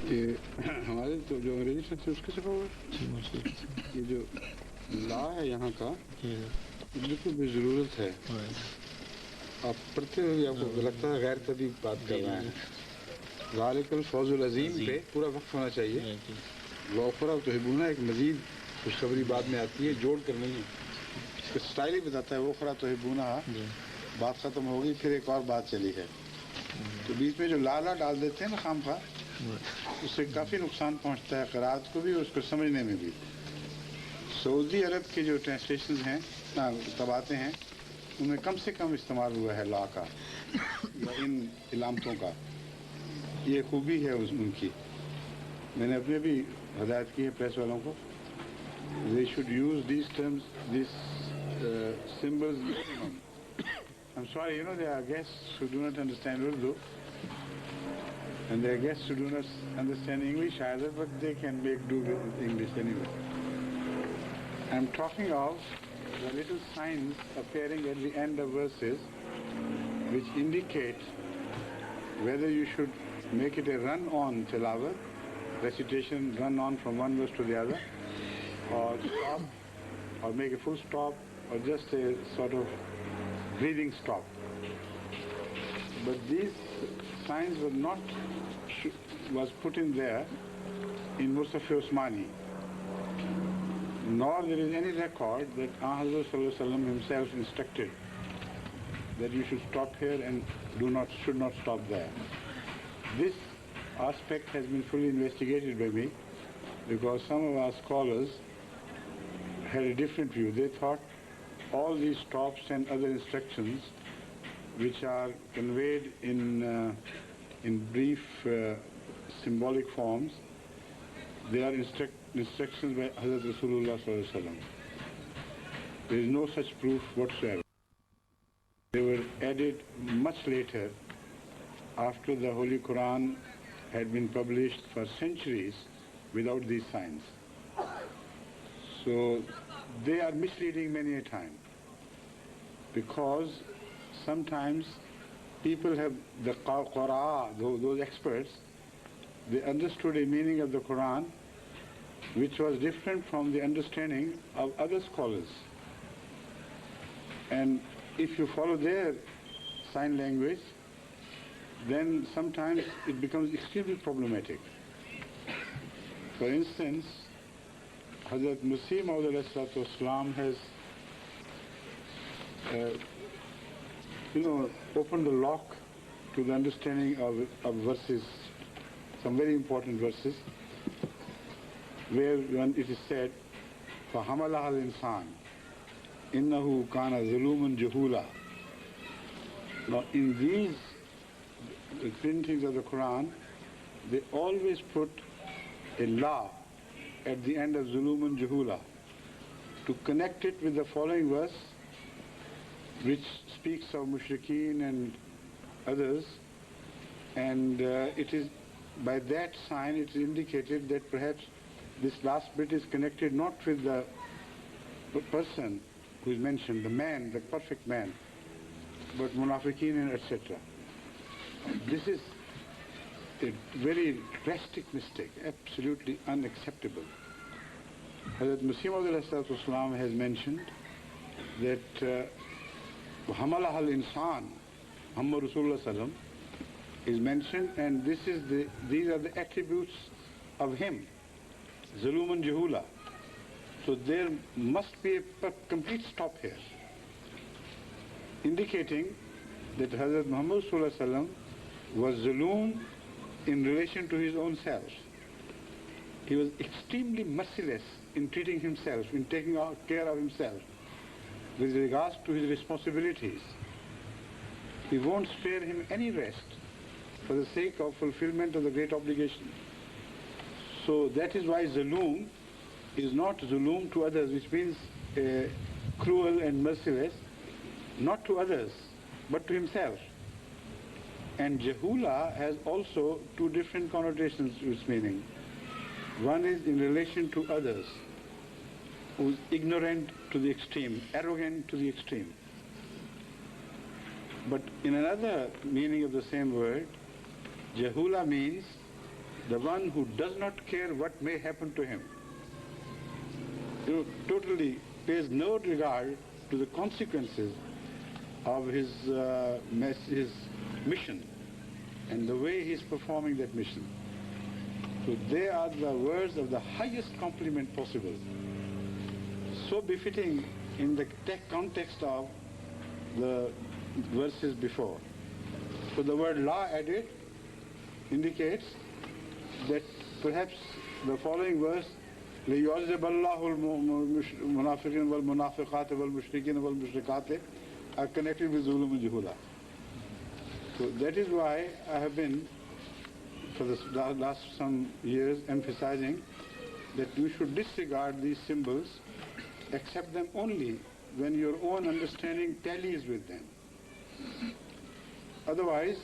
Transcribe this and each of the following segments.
कि हमारे तो जो अंग्रेजी से उसके सिखा हुआ ये जो ला है यहाँ का बिल्कुल बेजरूरत है। आप पढ़ते हुए आपको लगता है गैर तदीब बात कर रहे हैं। ज़ालिकल फौज़ुल अज़ीम पे पूरा वक्त होना चाहिए। वफ़रा तो हिबूना एक मज़ीद खुशखबरी बाद में आती है, जोड़ कर नहीं। इसका स्टाइल ही बताता है वफ़रा तो हिबूना, बात ख़त्म हो गई फिर एक और बात चली है। तो बीच में जो लाला डाल देते हैं ना खामखा, उससे काफ़ी नुकसान पहुंचता है क़िराअत को भी और उसको समझने में भी। सऊदी अरब के जो ट्रांसलेशन हैं तबाते हैं उनमें कम से कम इस्तेमाल हुआ है ला का या इन इलामतों का। ये खूबी है उनकी। मैंने अपने भी हदायत की है प्रेस वालों को, they should use these terms, these symbols. I'm sorry, you know, there are guests who do not understand Urdu and there are guests who do not understand English either, but they can make do with English anyway. I'm talking of the little signs appearing at the end of verses which indicate whether you should make it a run-on tilawat, recitation run-on from one verse to the other, or stop, or make a full stop, or just a sort of breathing stop. But these signs were not was put in there in Mushaf Osmani, nor there is any record that Hazrat Sallallahu Alaihi Wasallam himself instructed that you should stop here and should not stop there. This aspect has been fully investigated by me because some of our scholars had a different view. They thought all these stops and other instructions which are conveyed in brief symbolic forms, they are instructions by Hazrat Rasulullah Sallallahu Alaihi Wasallam. There is no such proof whatsoever. They were added much later after the Holy Quran had been published for centuries without these signs. So they are misleading many a time because sometimes people have the Qur'an, those experts, they understood a meaning of the Quran which was different from the understanding of other scholars. And if you follow their sign language, then sometimes it becomes extremely problematic. For instance, Hazrat Masih Maud Islam has opened the lock to the understanding of verses, some very important verses, where when it is said, فَحَمَلَهَا الْإِنسَانِ إِنَّهُ كَانَ ظُلُومًا جَهُولًا. Now in these printings of the Quran, they always put a la at the end of Zulumun Jahula to connect it with the following verse which speaks of mushrikeen and others, and it is by that sign it is indicated that perhaps this last bit is connected not with the person who is mentioned, the man, the perfect man, but munafiqeen and etc. This is a very drastic mistake, absolutely unacceptable. Hazrat Masih Maud Islam has mentioned that Hamalah al-Insan, Muhammad Rasulullah Sallam, is mentioned, and these are the attributes of him, Zaluman Jahula. So there must be a complete stop here, indicating that Hazrat Muhammad Rasulullah Sallam was Zaloom in relation to his own self. He was extremely merciless in treating himself, in taking care of himself with regards to his responsibilities. He won't spare him any rest for the sake of fulfillment of the great obligation. So that is why Zaloom is not Zulum to others, which means cruel and merciless, not to others, but to himself. And Jahula has also two different connotations to its meaning. One is in relation to others, who is ignorant to the extreme, arrogant to the extreme. But in another meaning of the same word, Jahula means the one who does not care what may happen to him, totally pays no regard to the consequences of his mission and the way he is performing that mission. So they are the words of the highest compliment possible, so befitting in the context of the verses before. So the word la added indicates that perhaps the following verse, لِيُعَذِّبَ اللَّهُ الْمُنَافِقِينَ وَالْمُنَافِقَاتِ وَالْمُشْرِكِينَ وَالْمُشْرِكَاتِ are connected with zulm and juhula. So that is why I have been, for the last some years, emphasizing that you should disregard these symbols, accept them only when your own understanding tallies with them. Otherwise,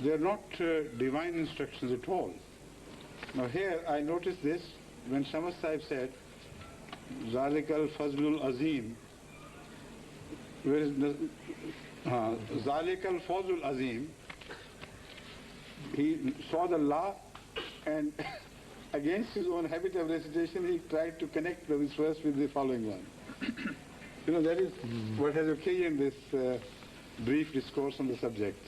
they are not divine instructions at all. Now here I noticed this when Shamas Sahib said, ذَلِكَ الْفَضْلُ الْعَظِيمُ. Where is ذَلِكَ الْفَضْلُ الْعَظِيمُ? He saw the law and against his own habit of recitation he tried to connect this verse with the following one. That is what has occasioned this brief discourse on the subject.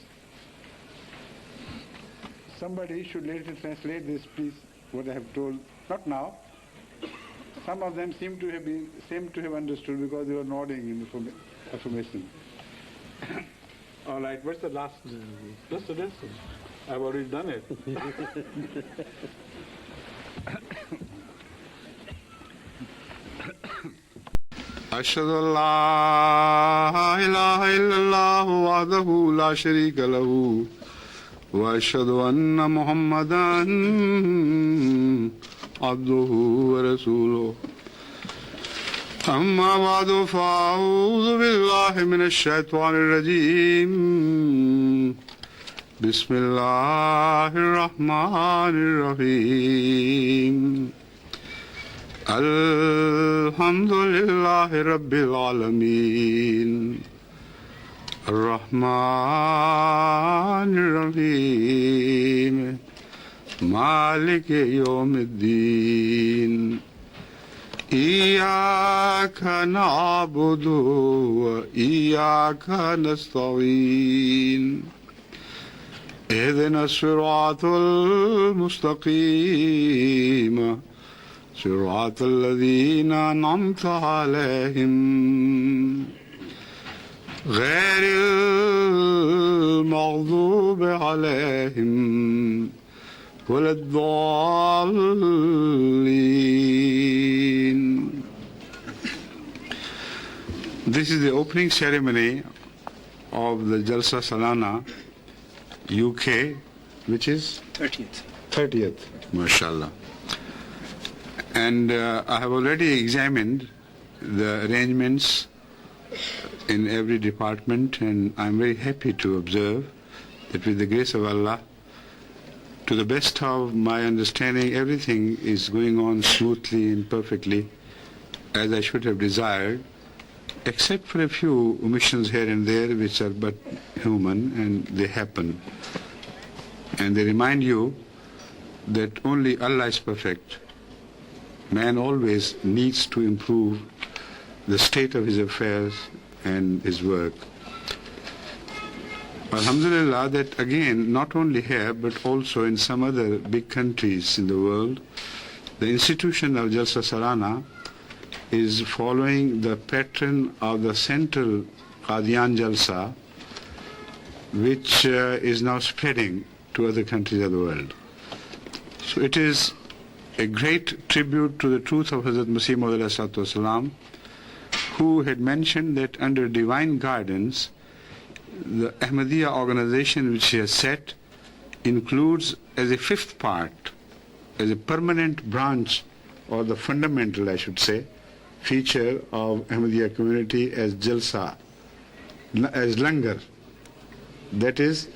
Somebody should later translate this, please, what I have told. Not now. Some of them seem to have understood because they were nodding in affirmation. All right, what's the last? That's the lesson. I've already done it. أشهد أن لا إله إلا الله وحده لا شريك له وأشهد أن محمدا عبده ورسوله أما بعد فأعوذ بالله من الشيطان الرجيم بسم الله الرحمن الرحيم الحمد لله رب العالمين الرحمن الرحيم مالك يوم الدين إياك نعبد وإياك نستعين اهدنا الصراط المستقيم صراط الذين أنعمت عليهم غير المغضوب عليهم ولا الضالين. This is the opening ceremony of the Jalsa Salana UK, which is 30th. MashaAllah. And I have already examined the arrangements in every department, and I'm very happy to observe that with the grace of Allah, to the best of my understanding, everything is going on smoothly and perfectly as I should have desired, except for a few omissions here and there which are but human and they happen. And they remind you that only Allah is perfect. Man always needs to improve the state of his affairs and his work. Alhamdulillah that again, not only here but also in some other big countries in the world, the institution of Jalsa Salana is following the pattern of the central Qadian Jalsa, which is now spreading to other countries of the world. So it is a great tribute to the truth of Hazrat Masih Maud ﷺ, who had mentioned that under divine guidance, the Ahmadiyya organization which he has set includes as a fifth part, as a permanent branch, or the fundamental, I should say, feature of Ahmadiyya community as Jalsa, as Langar. That is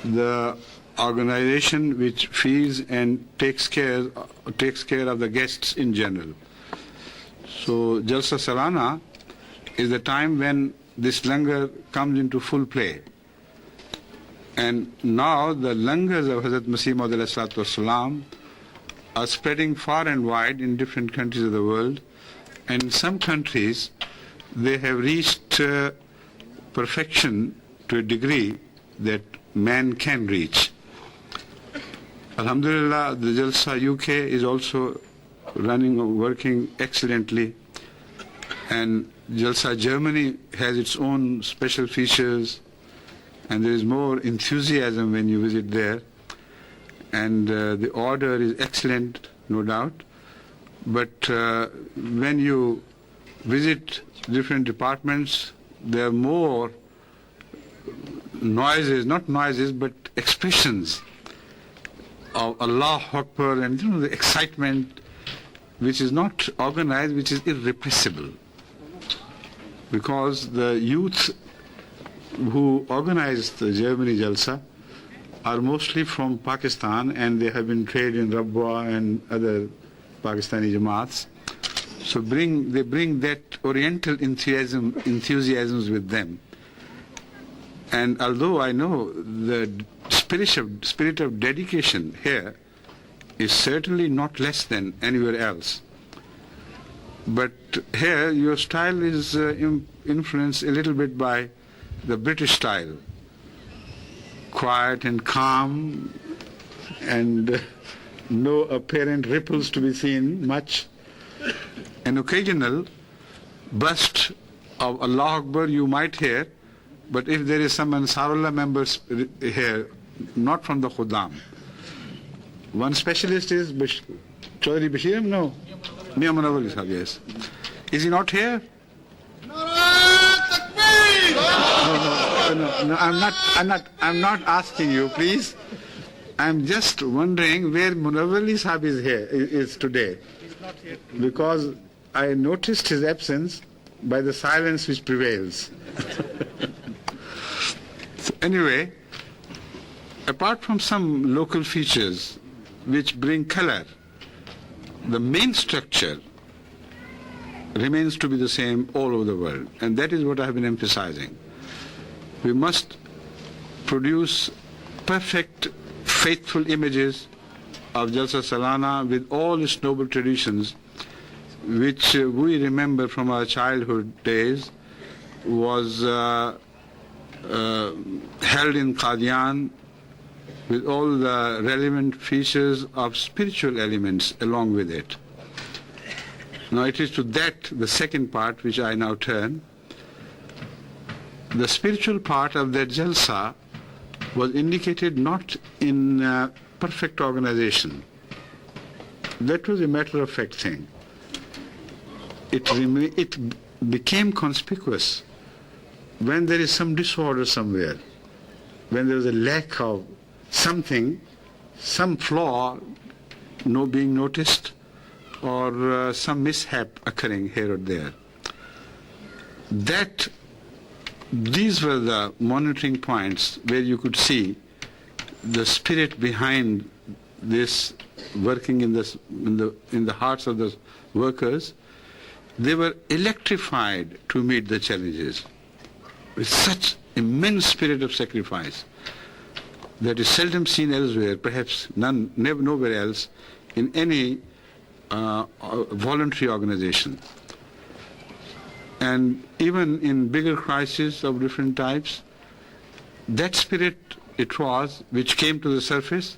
the organization which feeds and takes care of the guests in general. So Jalsa Salana is the time when this langar comes into full play. And now the langars of Hazrat Masih Maud alayhi salatu wasalam are spreading far and wide in different countries of the world. And in some countries, they have reached perfection to a degree that man can reach. Alhamdulillah, the Jalsa UK is also working excellently. And Jalsa Germany has its own special features, and there is more enthusiasm when you visit there. And the order is excellent, no doubt. But when you visit different departments, there are more noises, not noises, but expressions of Allah Akbar and the excitement which is not organized, which is irrepressible. Because the youth who organized the Germany Jalsa are mostly from Pakistan, and they have been trained in Rabwa and other Pakistani Jamaats. So they bring that Oriental enthusiasms with them. And although I know the spirit of dedication here is certainly not less than anywhere else, but here your style is influenced a little bit by the British style, quiet and calm, and no apparent ripples to be seen much. An occasional burst of Allah Akbar you might hear, but if there is some Ansarullah members here, not from the Khuddam. One specialist is Chaudhry Bashir, no? Mia Munawwar Sahab, yes. Is he not here? No, I'm not asking you, please. I'm just wondering where Munawwar Sahab is today. He's not here. Because I noticed his absence by the silence which prevails. So anyway, apart from some local features which bring color, the main structure remains to be the same all over the world, and that is what I have been emphasizing. We must produce perfect, faithful images of Jalsa Salana with all its noble traditions, which we remember from our childhood days, was held in Qadian, with all the relevant features of spiritual elements along with it. Now it is to that, the second part, which I now turn. The spiritual part of that Jalsa was indicated not in perfect organization. That was a matter-of-fact thing. It became conspicuous when there is some disorder somewhere, when there is a lack of something, some flaw being noticed, or some mishap occurring here or there. These were the monitoring points where you could see the spirit behind this working in the hearts of the workers. They were electrified to meet the challenges with such immense spirit of sacrifice that is seldom seen elsewhere, perhaps nowhere else in any voluntary organization. And even in bigger crises of different types, that spirit it was which came to the surface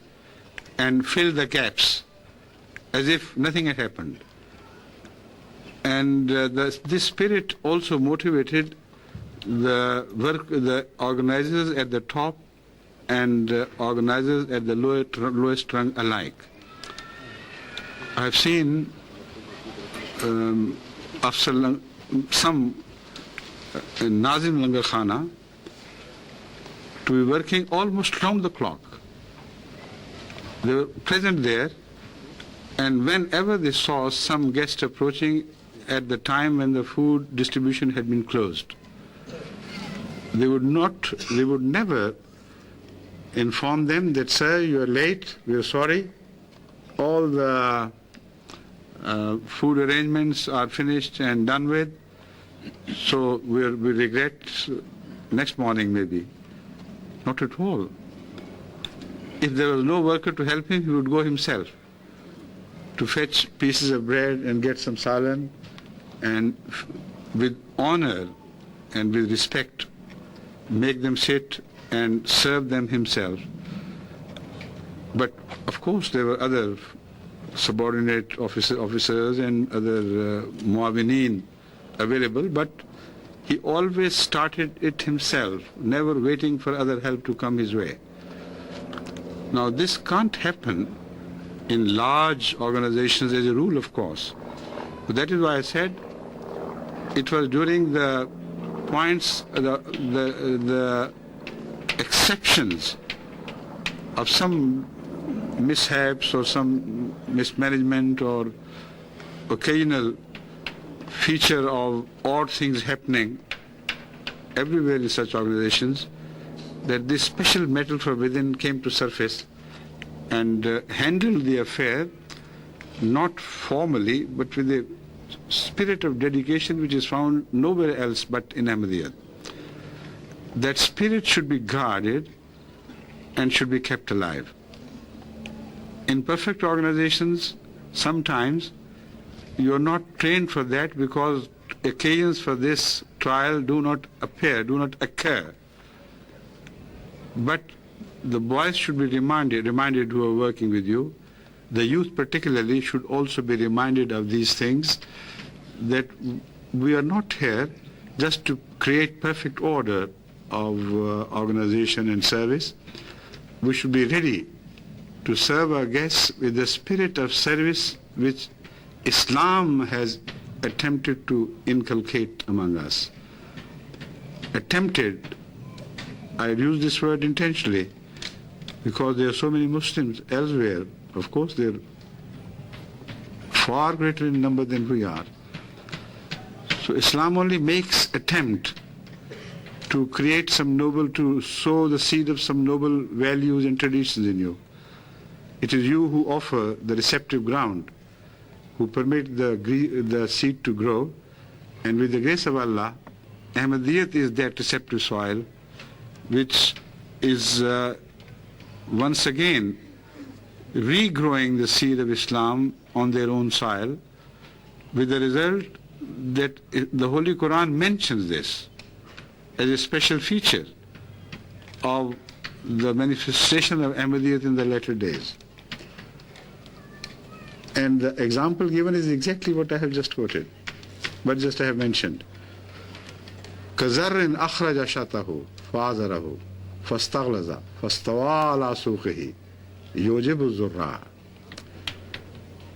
and filled the gaps as if nothing had happened. And this spirit also motivated the organizers at the top and organizers at the lowest rung alike. I've seen after some Nazim Langar Khana to be working almost round the clock. They were present there, and whenever they saw some guest approaching at the time when the food distribution had been closed, they would never inform them that, sir, you are late, we are sorry, all the food arrangements are finished and done with, so we regret next morning maybe. Not at all. if there was no worker to help him, he would go himself to fetch pieces of bread and get some salan, and with honor and with respect make them sit and serve them himself. But of course there were other subordinate officers and other muawinin available, but he always started it himself, never waiting for other help to come his way. Now this can't happen in large organizations as a rule, of course. But that is why I said it was during the points, the exceptions of some mishaps or some mismanagement or occasional feature of odd things happening everywhere in such organizations, that this special metal from within came to surface and handled the affair not formally but with a spirit of dedication which is found nowhere else but in Ahmadiyyat. That spirit should be guarded and should be kept alive. In perfect organizations, sometimes you are not trained for that because occasions for this trial do not occur. But the boys should be reminded who are working with you. The youth particularly should also be reminded of these things, that we are not here just to create perfect order of organization and service. We should be ready to serve our guests with the spirit of service which Islam has attempted to inculcate among us. Attempted, I use this word intentionally because there are so many Muslims elsewhere. Of course, they're far greater in number than we are. So Islam only makes attempt to create some noble, to sow the seed of some noble values and traditions in you. It is you who offer the receptive ground, who permit the seed to grow, and with the grace of Allah, Ahmadiyyat is that receptive soil which is once again regrowing the seed of Islam on their own soil, with the result that the Holy Quran mentions this as a special feature of the manifestation of Ahmadiyyat in the latter days. And the example given is exactly what I have just quoted, what just I have mentioned. كَزَرٍ أَخْرَجَ شَطَهُ فَآزَرَهُ فَاسْتَغْلَظَ فَاسْتَوَى عَلَى سُوقِهِ يُعْجِبُ الزُّرَّاعَ.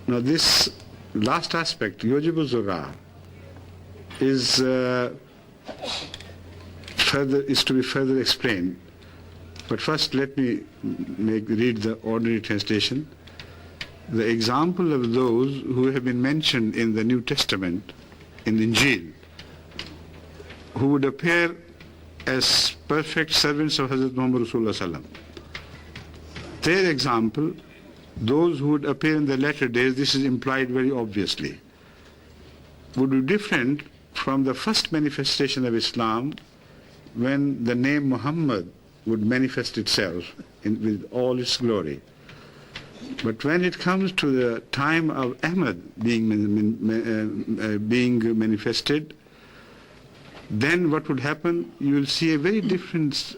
Now this last aspect, يُعْجِبُ الزُّرَّاعَ, is to be further explained. But first let me read the ordinary translation. The example of those who have been mentioned in the New Testament, in the Injil, who would appear as perfect servants of Hazrat Muhammad Rasulullah Sallam. Their example, those who would appear in the latter days, this is implied very obviously, would be different from the first manifestation of Islam, when the name Muhammad would manifest itself with all its glory. But when it comes to the time of Ahmad being manifested, then what would happen? You will see a very different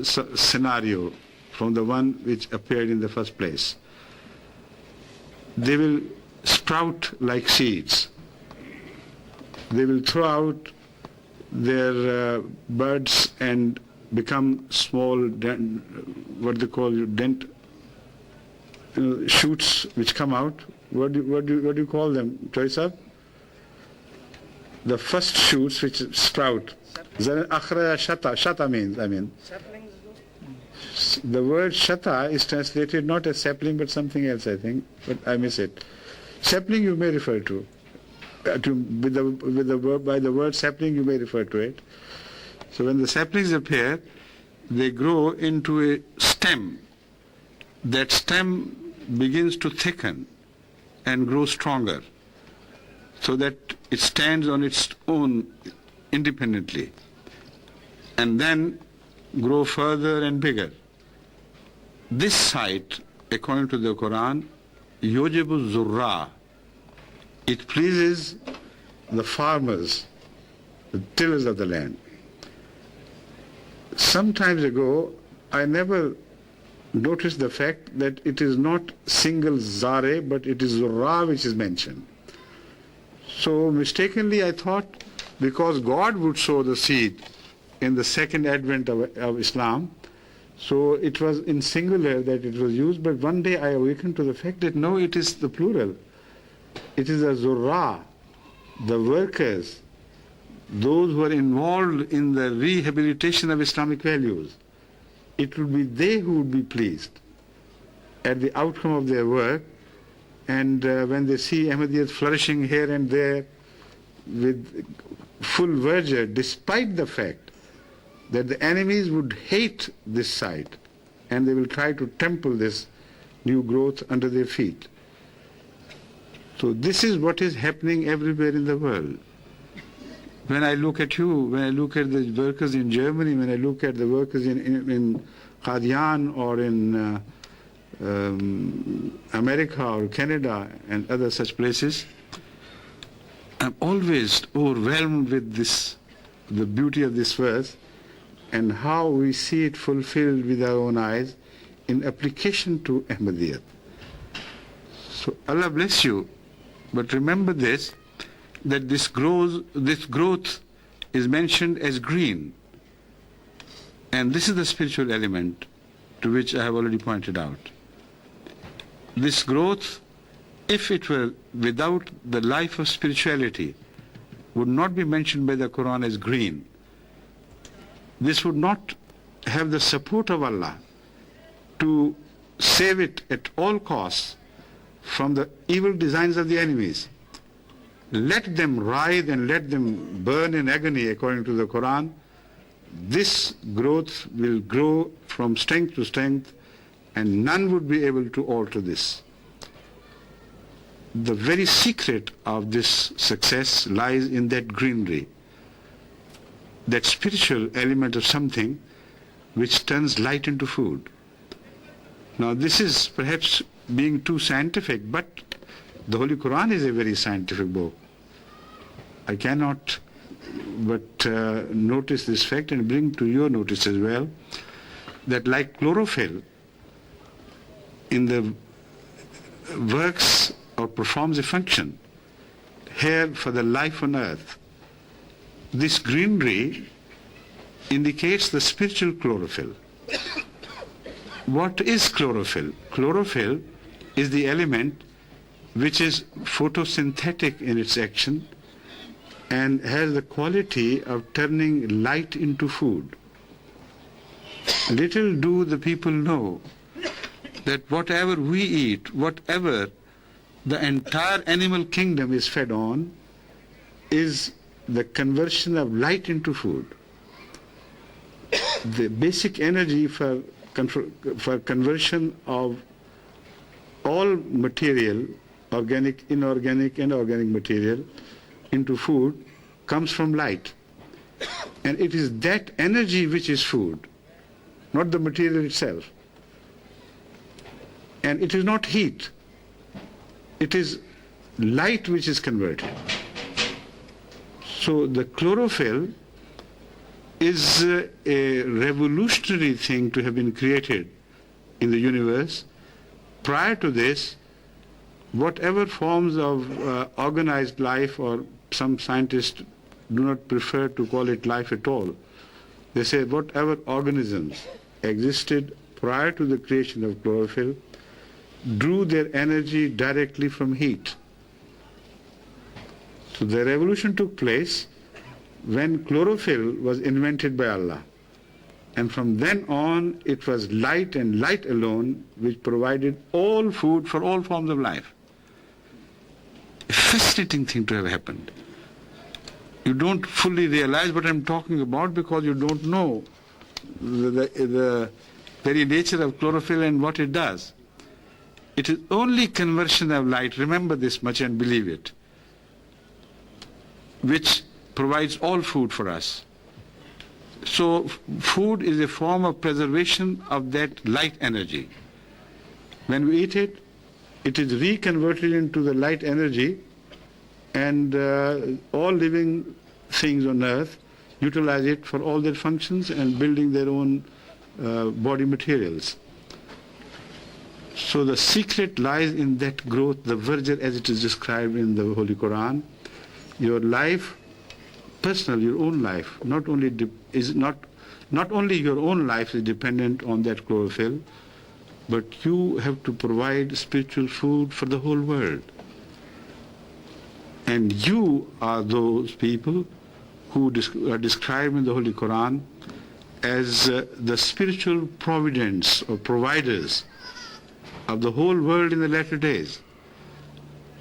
scenario from the one which appeared in the first place. They will sprout like seeds. They will throw out their buds and become small, what they call shoots which come out. What do you call them, Choisab? The first shoots which sprout. Shata means, the word shata is translated not as sapling but something else, I think, but I miss it. Sapling you may refer to. By the word sapling you may refer to it. So when the saplings appear, they grow into a stem. That stem begins to thicken and grow stronger, so that it stands on its own independently, and then grow further and bigger. this site, according to the Quran, yujibu zurra, it pleases the farmers, the tillers of the land. Some times ago, I never noticed the fact that it is not single zare, but it is zurra which is mentioned. So mistakenly I thought, because God would sow the seed in the second advent of Islam, so it was in singular that it was used, but one day I awakened to the fact that no, it is the plural. It is a zurra, the workers, those who are involved in the rehabilitation of Islamic values. It would be they who would be pleased at the outcome of their work, and when they see Ahmadiyyat flourishing here and there with full verdure, despite the fact that the enemies would hate this site and they will try to trample this new growth under their feet. So this is what is happening everywhere in the world. When I look at you, when I look at the workers in Germany, when I look at the workers in Qadian or in America or Canada and other such places, I'm always overwhelmed with this, the beauty of this verse and how we see it fulfilled with our own eyes in application to Ahmadiyyat. So Allah bless you, but remember this, that this growth is mentioned as green. And this is the spiritual element to which I have already pointed out. This growth, if it were without the life of spirituality, would not be mentioned by the Quran as green. This would not have the support of Allah to save it at all costs from the evil designs of the enemies. Let them writhe and let them burn in agony according to the Quran. This growth will grow from strength to strength and none would be able to alter this. The very secret of this success lies in that greenery, that spiritual element of something which turns light into food. Now this is perhaps being too scientific, but the Holy Quran is a very scientific book. I cannot but notice this fact and bring to your notice as well that like chlorophyll in the works or performs a function here for the life on earth, this greenery indicates the spiritual chlorophyll. What is chlorophyll? Chlorophyll is the element which is photosynthetic in its action and has the quality of turning light into food. Little do the people know that whatever we eat, whatever the entire animal kingdom is fed on, is the conversion of light into food. The basic energy for conversion of all material, organic, inorganic and organic material, into food comes from light. And it is that energy which is food, not the material itself. And it is not heat. It is light which is converted. So the chlorophyll is a revolutionary thing to have been created in the universe. Prior to this, whatever forms of organized life, or some scientists do not prefer to call it life at all, they say whatever organisms existed prior to the creation of chlorophyll drew their energy directly from heat. So the revolution took place when chlorophyll was invented by Allah. And from then on, it was light and light alone which provided all food for all forms of life. A fascinating thing to have happened. You don't fully realize what I'm talking about because you don't know the very nature of chlorophyll and what it does. It is only conversion of light, remember this much and believe it, which provides all food for us. So food is a form of preservation of that light energy. When we eat it, it is reconverted into the light energy, and all living things on earth utilize it for all their functions and building their own body materials. So the secret lies in that growth, the verger as it is described in the Holy Quran. Your life, personal, your own life, not only your own life is dependent on that chlorophyll, but you have to provide spiritual food for the whole world. And you are those people who are described in the Holy Quran as the spiritual providence or providers of the whole world in the latter days.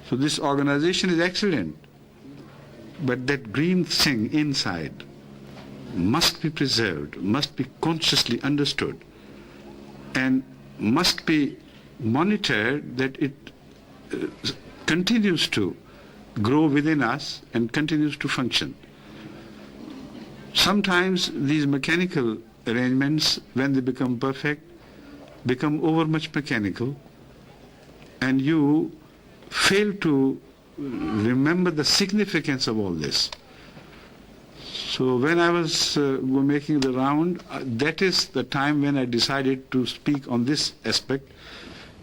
So this organization is excellent, but that green thing inside must be preserved, must be consciously understood, and must be monitored that it continues to grow within us and continues to function. Sometimes these mechanical arrangements, when they become perfect, become over much mechanical, and you fail to remember the significance of all this. So when I was making the round, that is the time when I decided to speak on this aspect,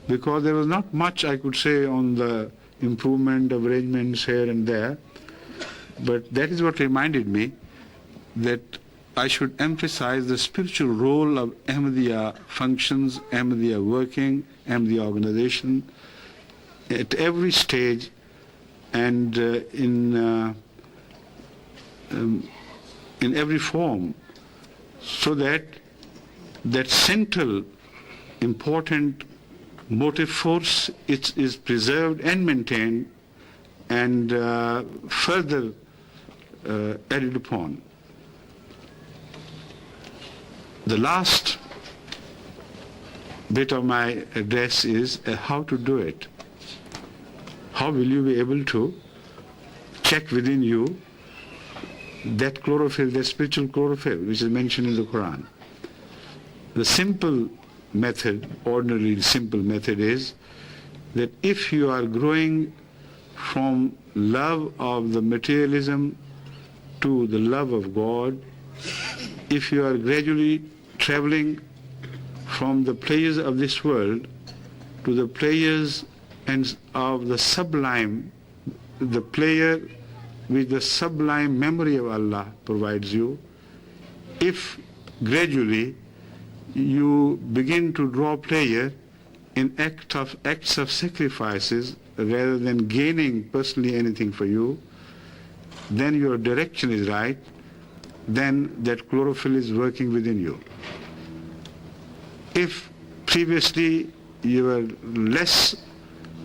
because there was not much I could say on the improvement of arrangements here and there, but that is what reminded me that I should emphasize the spiritual role of Ahmadiyya functions, Ahmadiyya working, Ahmadiyya organization at every stage and in every form, so that that central important motive force is preserved and maintained and further added upon. The last bit of my address is how to do it. How will you be able to check within you that chlorophyll, that spiritual chlorophyll, which is mentioned in the Quran? The simple method, ordinarily simple method, is that if you are growing from love of the materialism to the love of God, if you are gradually traveling from the pleasures of this world to the pleasures and of the sublime, the pleasure which the sublime memory of Allah provides you, if gradually you begin to draw pleasure in acts of sacrifices rather than gaining personally anything for you, then your direction is right, then that chlorophyll is working within you. If previously you were less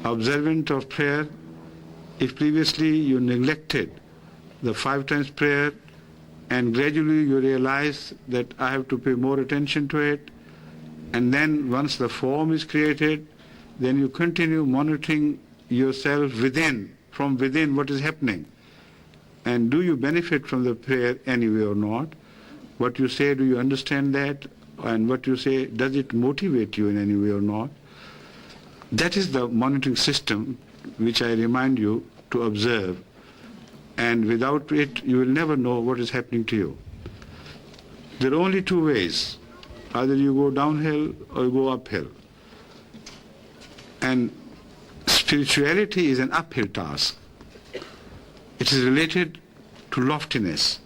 observant of prayer, if previously you neglected the 5 times prayer, and gradually you realize that I have to pay more attention to it, and then once the form is created, then you continue monitoring yourself from within what is happening. And do you benefit from the prayer anyway or not? What you say, do you understand that? And what you say, does it motivate you in any way or not? That is the monitoring system which I remind you to observe. And without it, you will never know what is happening to you. There are only 2 ways. Either you go downhill or you go uphill. And spirituality is an uphill task. It is related to loftiness.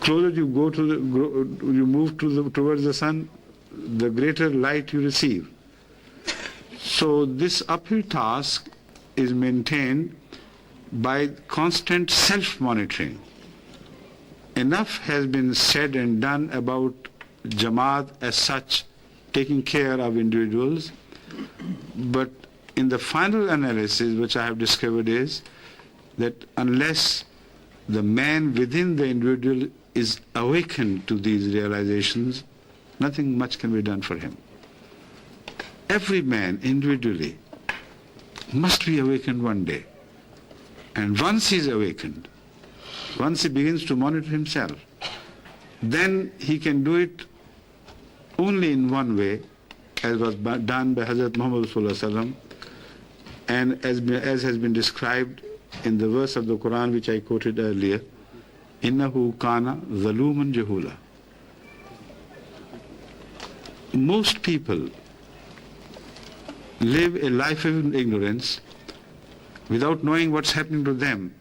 Closer you go you move towards the sun, the greater light you receive. So this uphill task is maintained by constant self-monitoring. Enough has been said and done about Jamaat as such, taking care of individuals, but in the final analysis which I have discovered is that unless the man within the individual is awakened to these realizations, nothing much can be done for him. Every man individually must be awakened one day. And once he is awakened, once he begins to monitor himself, then he can do it only in one way, as was done by Hazrat Muhammad Sallallahu Alaihi Wasallam, and as has been described in the verse of the Quran which I quoted earlier, innahu kana zaluman jahula. Most people live a life of ignorance without knowing what's happening to them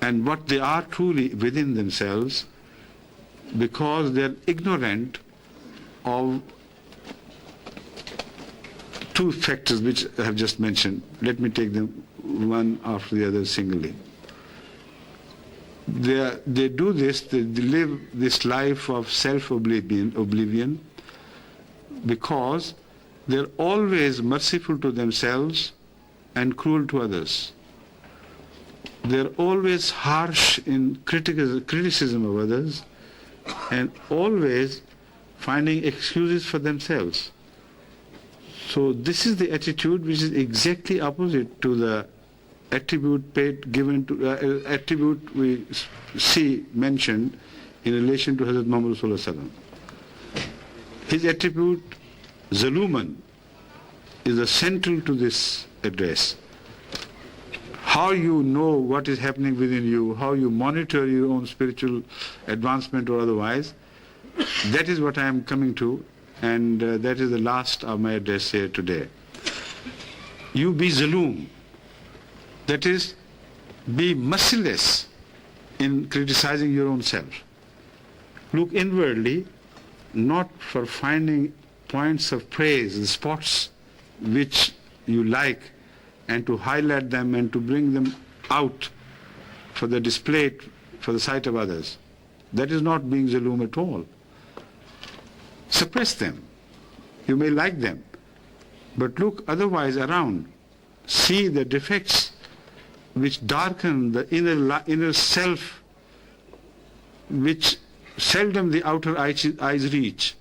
and what they are truly within themselves, because they're ignorant of two factors which I have just mentioned. Let me take them one after the other singly. They do this, they live this life of self-oblivion because they're always merciful to themselves and cruel to others. They're always harsh in criticism of others and always finding excuses for themselves. So this is the attitude which is exactly opposite to the attribute attribute we see mentioned in relation to Hazrat Muhammad Sallallahu Alaihi Wasallam. His attribute, Zaluman, is essential to this address. How you know what is happening within you, how you monitor your own spiritual advancement or otherwise, that is what I am coming to, and that is the last of my address here today. You be Zalum, that is, be merciless in criticizing your own self. Look inwardly, not for finding points of praise, the spots which you like, and to highlight them and to bring them out for the display, for the sight of others. That is not being Zalum at all. Suppress them. You may like them, but look otherwise around. See the defects which darken the inner self, which seldom the outer eyes reach.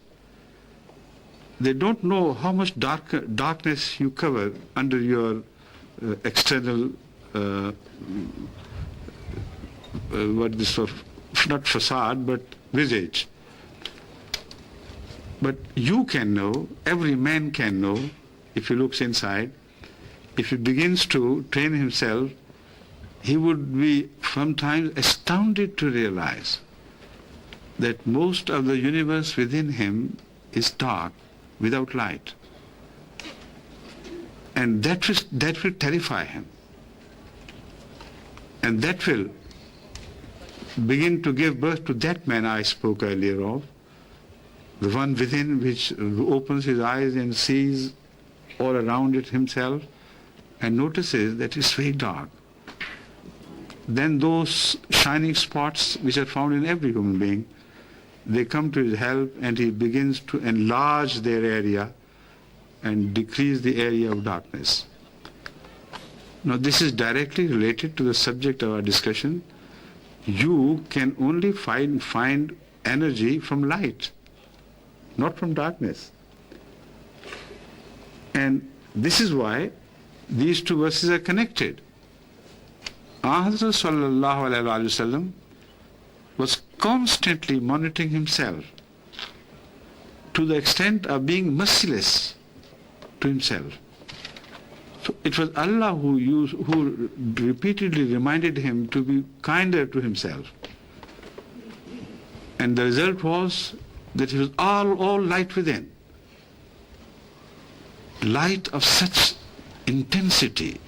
They don't know how much darkness you cover under your external, not facade, but visage. But you can know, every man can know, if he looks inside, if he begins to train himself, he would be sometimes astounded to realize that most of the universe within him is dark, without light. And that will terrify him. And that will begin to give birth to that man I spoke earlier of, the one within which opens his eyes and sees all around it himself and notices that it's very dark. Then those shining spots which are found in every human being, they come to his help, and he begins to enlarge their area and decrease the area of darkness. Now this is directly related to the subject of our discussion. You can only find energy from light, not from darkness. And this is why these two verses are connected. Hazrat Sallallahu Alaihi Wasallam was constantly monitoring himself to the extent of being merciless to himself. So it was Allah who repeatedly reminded him to be kinder to himself. And the result was that he was all light within. Light of such intensity,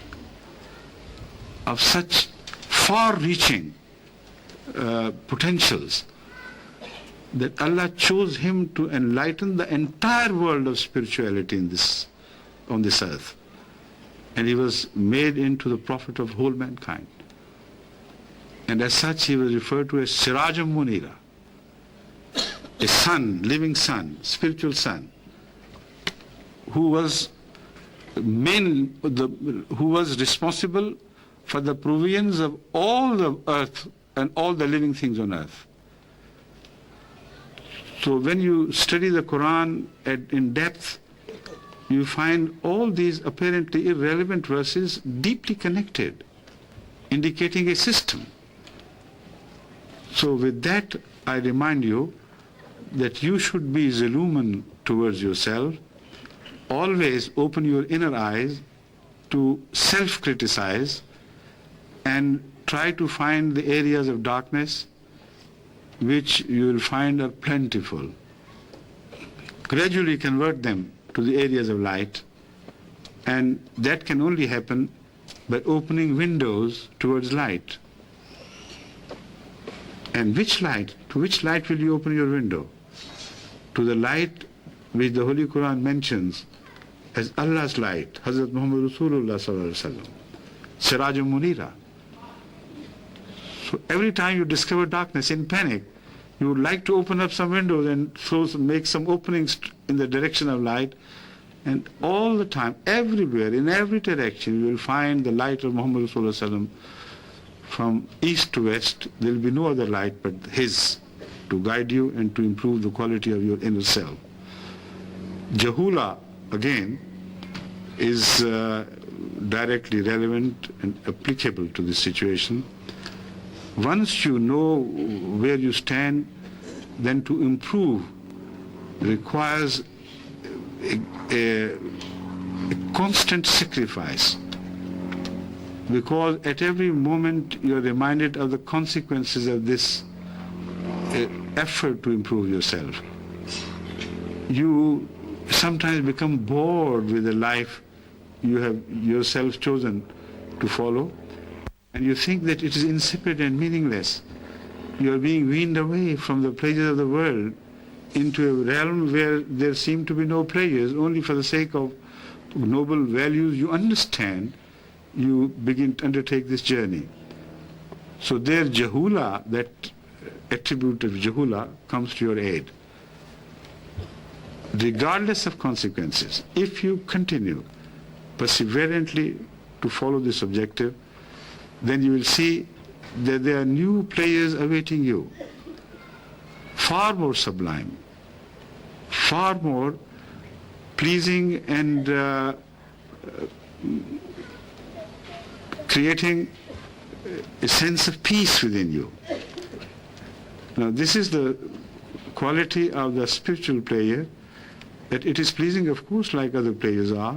of such far-reaching potentials, that Allah chose him to enlighten the entire world of spirituality on this earth. And he was made into the prophet of whole mankind. And as such he was referred to as Sirajam Munira, a sun, living sun, spiritual sun, who was responsible for the provisions of all the earth and all the living things on earth. So when you study the Quran in depth, you find all these apparently irrelevant verses deeply connected, indicating a system. So with that, I remind you that you should be Zaluman towards yourself. Always open your inner eyes to self-criticize and try to find the areas of darkness which you will find are plentiful. Gradually convert them to the areas of light, and that can only happen by opening windows towards light. And which light? To which light will you open your window? To the light which the Holy Quran mentions as Allah's light, Hazrat Muhammad Rasulullah sallallahu alaihi wasallam, Sirajul Munira. So every time you discover darkness in panic, you would like to open up some windows and make some openings in the direction of light, and all the time, everywhere, in every direction, you will find the light of Muhammad Rasulullah sallallahu alaihi wasallam. From east to west, there will be no other light but his, to guide you and to improve the quality of your inner self. Jahula, again, is directly relevant and applicable to this situation. Once you know where you stand, then to improve requires a constant sacrifice, because at every moment you are reminded of the consequences of this effort to improve yourself. You sometimes become bored with the life you have yourself chosen to follow, and you think that it is insipid and meaningless. You are being weaned away from the pleasures of the world into a realm where there seem to be no pleasures. Only for the sake of noble values you understand, you begin to undertake this journey. So there Jahula, that attribute of Jahula, comes to your aid. Regardless of consequences, if you continue perseverantly to follow this objective, then you will see that there are new players awaiting you, far more sublime, far more pleasing, and creating a sense of peace within you. Now, this is the quality of the spiritual player, that it is pleasing, of course, like other players are,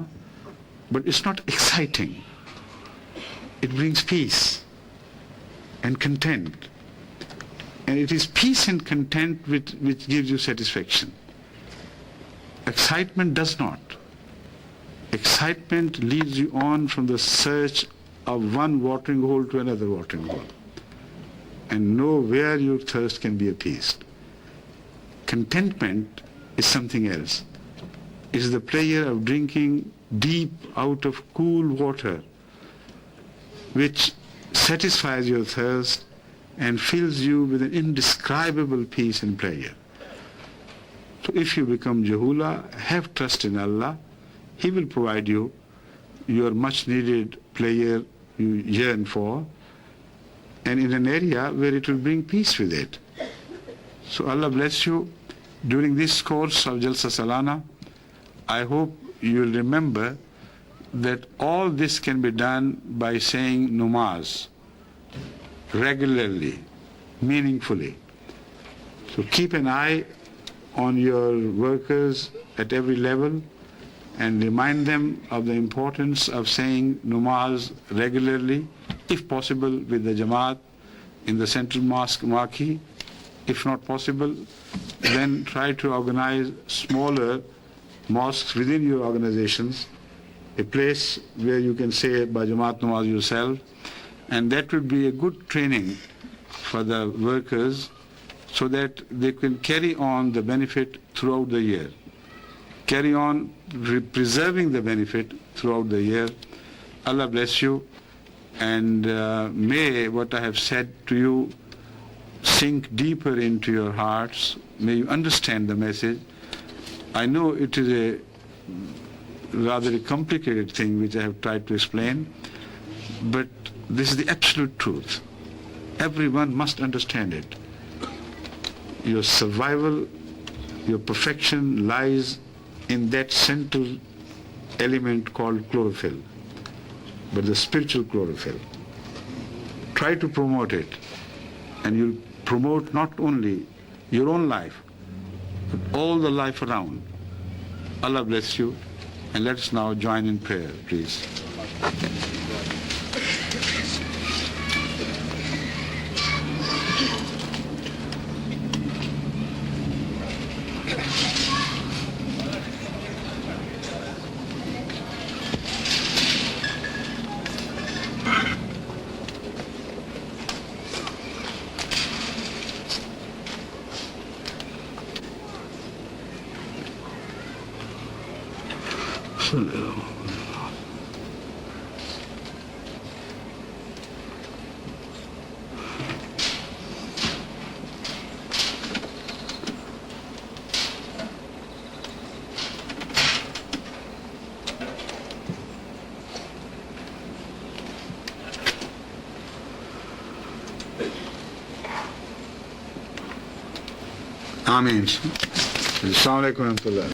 but it's not exciting. It brings peace and content. And it is peace and content which gives you satisfaction. Excitement does not. Excitement leads you on from the search of one watering hole to another watering hole, and know where your thirst can be appeased. Contentment is something else. It is the pleasure of drinking deep out of cool water, which satisfies your thirst and fills you with an indescribable peace and pleasure. So if you become Jahula, have trust in Allah. He will provide you your much needed pleasure you yearn for, and in an area where it will bring peace with it. So Allah bless you. During this course of Jalsa Salana, I hope you will remember that all this can be done by saying namaz regularly, meaningfully. So keep an eye on your workers at every level and remind them of the importance of saying namaz regularly, if possible with the Jamaat in the central mosque marquee. If not possible, then try to organize smaller mosques within your organizations, a place where you can say by Jamaat namaz yourself, and that would be a good training for the workers so that they can carry on the benefit throughout the year. Carry on preserving the benefit throughout the year. Allah bless you, and may what I have said to you sink deeper into your hearts. May you understand the message. I know it is a rather a complicated thing which I have tried to explain, but this is the absolute truth. Everyone must understand it. Your survival, your perfection lies in that central element called chlorophyll, but the spiritual chlorophyll. Try to promote it, and you'll promote not only your own life, but all the life around. Allah bless you. And let us now join in prayer, please. Ameen. Assalamu alaikum wa rahmatullah.